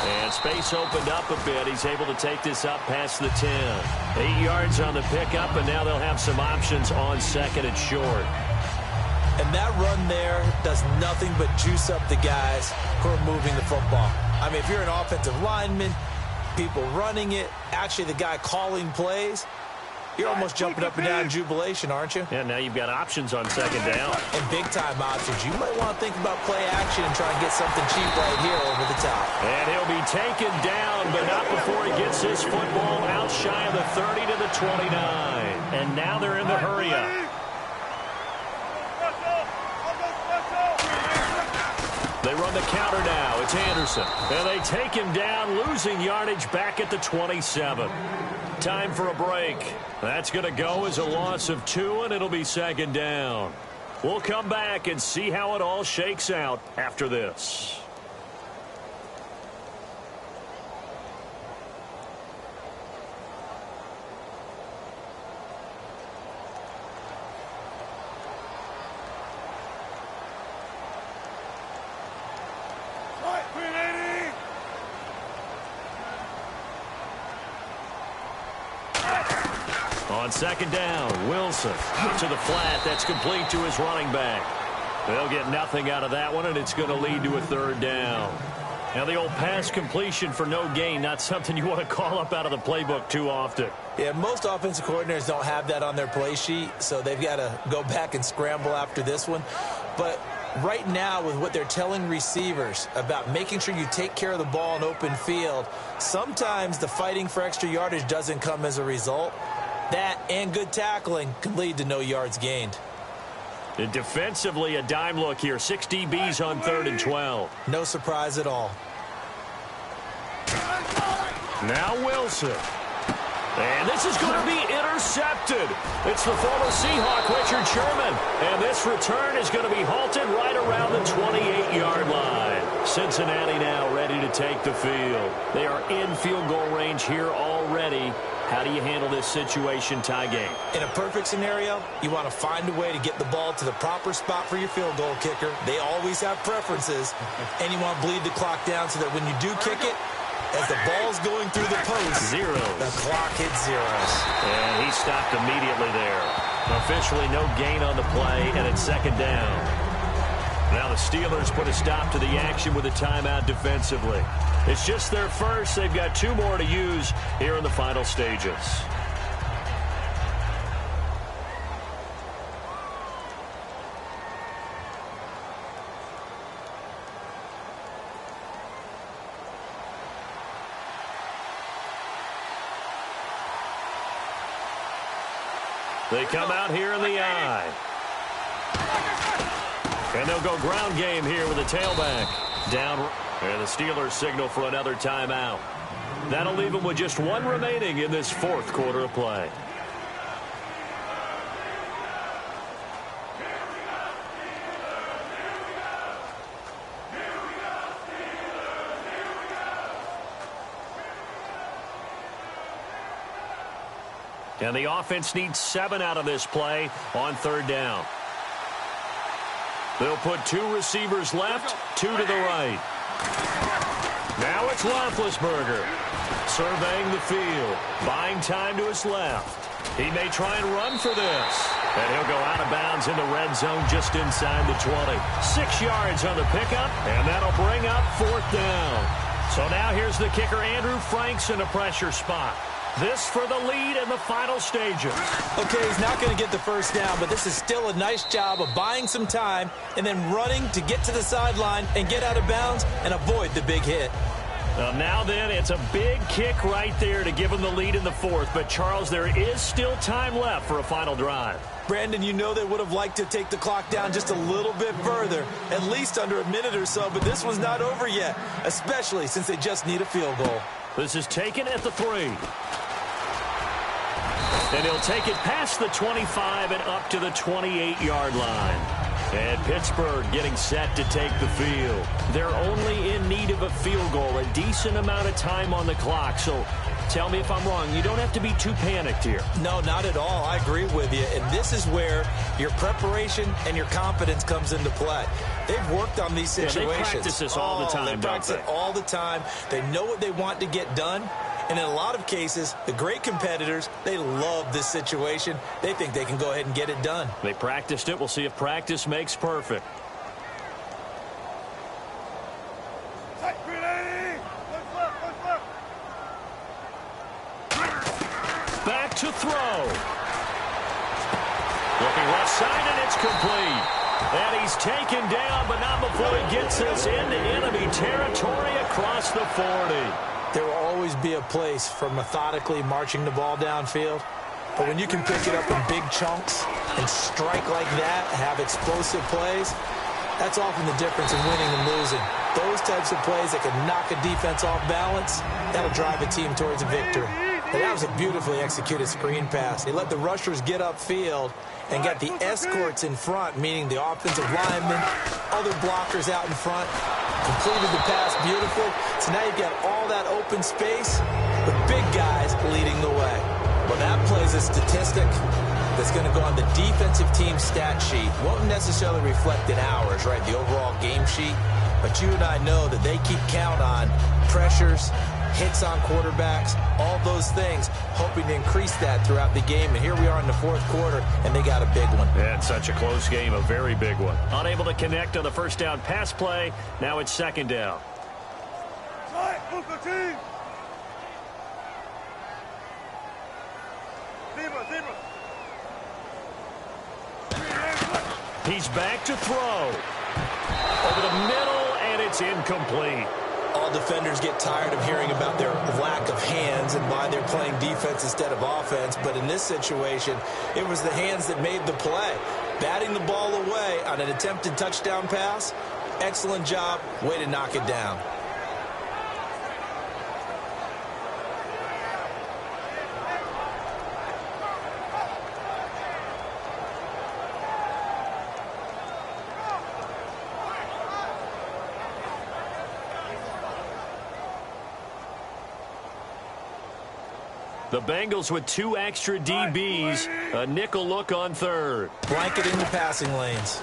And space opened up a bit. He's able to take this up past the 10. 8 yards on the pickup, and now they'll have some options on 2nd and short. And that run there does nothing but juice up the guys who are moving the football. I mean, if you're an offensive lineman, people running it, actually the guy calling plays, you're almost jumping up and down in jubilation, aren't you? Yeah, now you've got options on 2nd down. And big-time options. You might want to think about play action and try and get something cheap right here over the top. And he'll be taken down, but not before he gets his football out shy of the 30 to the 29. And now they're in the hurry-up. They run the counter now. It's Anderson. And they take him down, losing yardage back at the 27. Time for a break. That's going to go as a loss of 2, and it'll be second down. We'll come back and see how it all shakes out after this. On second down, Wilson to the flat. That's complete to his running back. They'll get nothing out of that one, and it's going to lead to a third down. Now, the old pass completion for no gain, not something you want to call up out of the playbook too often. Yeah, most offensive coordinators don't have that on their play sheet, so they've got to go back and scramble after this one. But right now, with what they're telling receivers about making sure you take care of the ball in open field, sometimes the fighting for extra yardage doesn't come as a result. That and good tackling can lead to no yards gained. And defensively, a dime look here. 6 DBs on 3rd and 12. No surprise at all. Now Wilson. And this is going to be intercepted. It's the former Seahawk, Richard Sherman. And this return is going to be halted right around the 28-yard line. Cincinnati now ready to take the field. They are in field goal range here already. How do you handle this situation, tie game? In a perfect scenario, you want to find a way to get the ball to the proper spot for your field goal kicker. They always have preferences. And you want to bleed the clock down so that when you do kick it, as the ball's going through the post, the clock hits zeros. And he stopped immediately there. Officially no gain on the play, and it's second down. Now the Steelers put a stop to the action with a timeout defensively. It's just their first. They've got 2 more to use here in the final stages. They come out here in the eye. And they'll go ground game here with a tailback. Down. And the Steelers signal for another timeout. That'll leave them with just 1 remaining in this 4th quarter of play. And the offense needs 7 out of this play on 3rd down. They'll put 2 receivers left, 2 to the right. Now it's Roethlisberger surveying the field, buying time to his left. He may try and run for this. And he'll go out of bounds in the red zone just inside the 20. 6 yards on the pickup, and that'll bring up 4th down. So now here's the kicker, Andrew Franks, in a pressure spot. This for the lead in the final stages. Okay, he's not going to get the first down, but this is still a nice job of buying some time and then running to get to the sideline and get out of bounds and avoid the big hit. Now then, it's a big kick right there to give him the lead in the 4th. But, Charles, there is still time left for a final drive. Brandon, you know they would have liked to take the clock down just a little bit further, at least under a minute or so, but this one's not over yet, especially since they just need a field goal. This is taken at the 3. And he'll take it past the 25 and up to the 28-yard line. And Pittsburgh getting set to take the field. They're only in need of a field goal, a decent amount of time on the clock. So tell me if I'm wrong. You don't have to be too panicked here. No, not at all. I agree with you. And this is where your preparation and your confidence comes into play. They've worked on these situations. They practice this all the time, They practice it all the time. They know what they want to get done. And in a lot of cases, the great competitors, they love this situation. They think they can go ahead and get it done. They practiced it. We'll see if practice makes perfect. Back to throw. Looking left side, and it's complete. And he's taken down, but not before he gets us into enemy territory across the 40. There will always be a place for methodically marching the ball downfield. But when you can pick it up in big chunks and strike like that, have explosive plays, That's often the difference in winning and losing. Those types of plays that can knock a defense off balance, that'll drive a team towards a victory. And that was a beautifully executed screen pass. He let the rushers get upfield and get the escorts in front, meaning the offensive linemen, other blockers out in front, completed the pass beautifully. So now you've got all that open space with big guys leading the way. Well, that plays a statistic that's going to go on the defensive team stat sheet. Won't necessarily reflect in ours, right, the overall game sheet. But you and I know that they keep count on pressures, hits on quarterbacks, all those things, hoping to increase that throughout the game. And here we are in the fourth quarter, and they got a big one. Yeah, it's such a close game, a very big one. Unable to connect on the first down pass play. Now it's second down. He's back to throw. Over the middle, and it's incomplete. All defenders get tired of hearing about their lack of hands and why they're playing defense instead of offense. But in this situation, it was the hands that made the play. Batting the ball away on an attempted touchdown pass, excellent job. Way to knock it down. The Bengals with 2 extra DBs, a nickel look on third. Blanketing the passing lanes.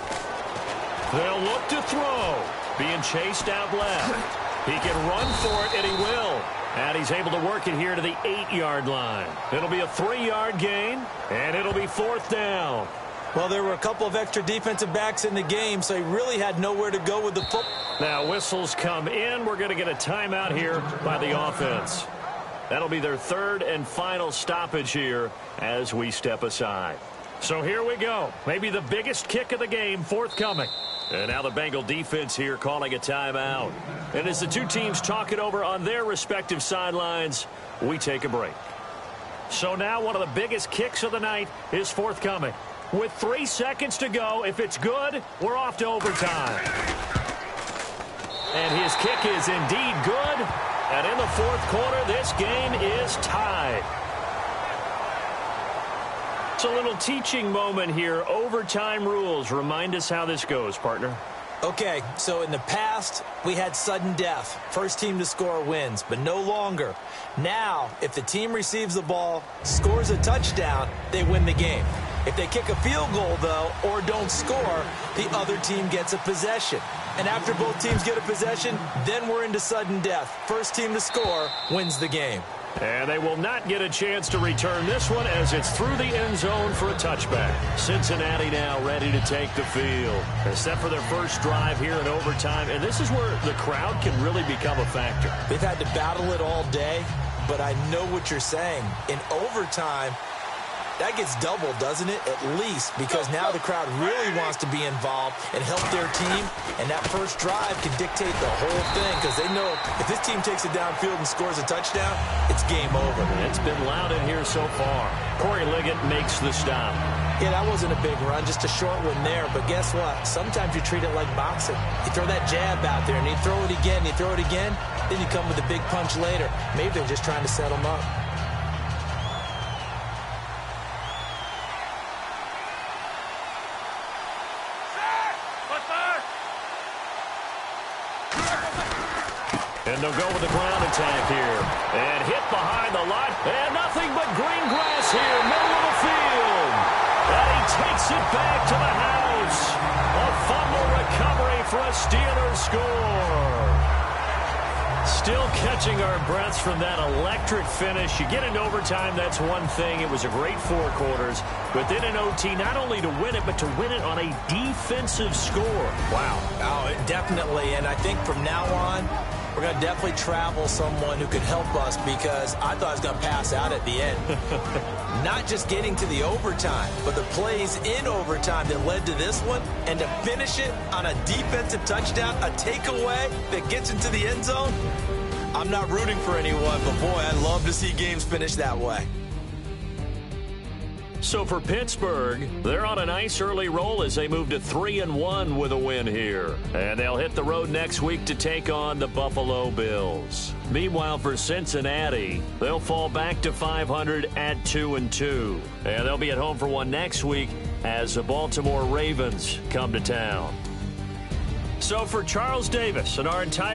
They'll look to throw. Being chased out left. He can run for it, and he will. And he's able to work it here to the 8-yard line. It'll be a 3-yard gain, and it'll be fourth down. Well, there were a couple of extra defensive backs in the game, so he really had nowhere to go with the football. Now whistles come in. We're going to get a timeout here by the offense. That'll be their third and final stoppage here as we step aside. So here we go. Maybe the biggest kick of the game forthcoming. And now the Bengal defense here calling a timeout. And as the two teams talk it over on their respective sidelines, we take a break. So now one of the biggest kicks of the night is forthcoming. With 3 seconds to go, if it's good, we're off to overtime. And his kick is indeed good. And in the fourth quarter, this game is tied. It's a little teaching moment here. Overtime rules. Remind us how this goes, partner. Okay, so in the past, we had sudden death. First team to score wins, but no longer. Now, if the team receives the ball, scores a touchdown, they win the game. If they kick a field goal, though, or don't score, the other team gets a possession. And after both teams get a possession, then we're into sudden death. First team to score wins the game. And they will not get a chance to return this one as it's through the end zone for a touchback. Cincinnati now ready to take the field. Except for their first drive here in overtime. And this is where the crowd can really become a factor. They've had to battle it all day, but I know what you're saying. In overtime, that gets doubled, doesn't it? At least, because now the crowd really wants to be involved and help their team, and that first drive can dictate the whole thing because they know if this team takes it downfield and scores a touchdown, it's game over. It's been loud in here so far. Corey Liggett makes the stop. Yeah, that wasn't a big run, just a short one there, but guess what? Sometimes you treat it like boxing. You throw that jab out there, and you throw it again, then you come with a big punch later. Maybe they're just trying to set them up. And they'll go with the ground attack here. And hit behind the line. And nothing but green grass here, middle of the field. And he takes it back to the house. A fumble recovery for a Steelers score. Still catching our breaths from that electric finish. You get into overtime, that's one thing. It was a great 4 quarters. But then in OT, not only to win it, but to win it on a defensive score. Wow. Oh, definitely. And I think from now on, we're going to definitely travel someone who could help us because I thought I was going to pass out at the end. Not just getting to the overtime, but the plays in overtime that led to this one, and to finish it on a defensive touchdown, a takeaway that gets into the end zone. I'm not rooting for anyone, but boy, I'd love to see games finish that way. So for Pittsburgh, they're on a nice early roll as they move to 3-1 with a win here. And they'll hit the road next week to take on the Buffalo Bills. Meanwhile, for Cincinnati, they'll fall back to 500 at 2-2. And they'll be at home for one next week as the Baltimore Ravens come to town. So for Charles Davis and our entire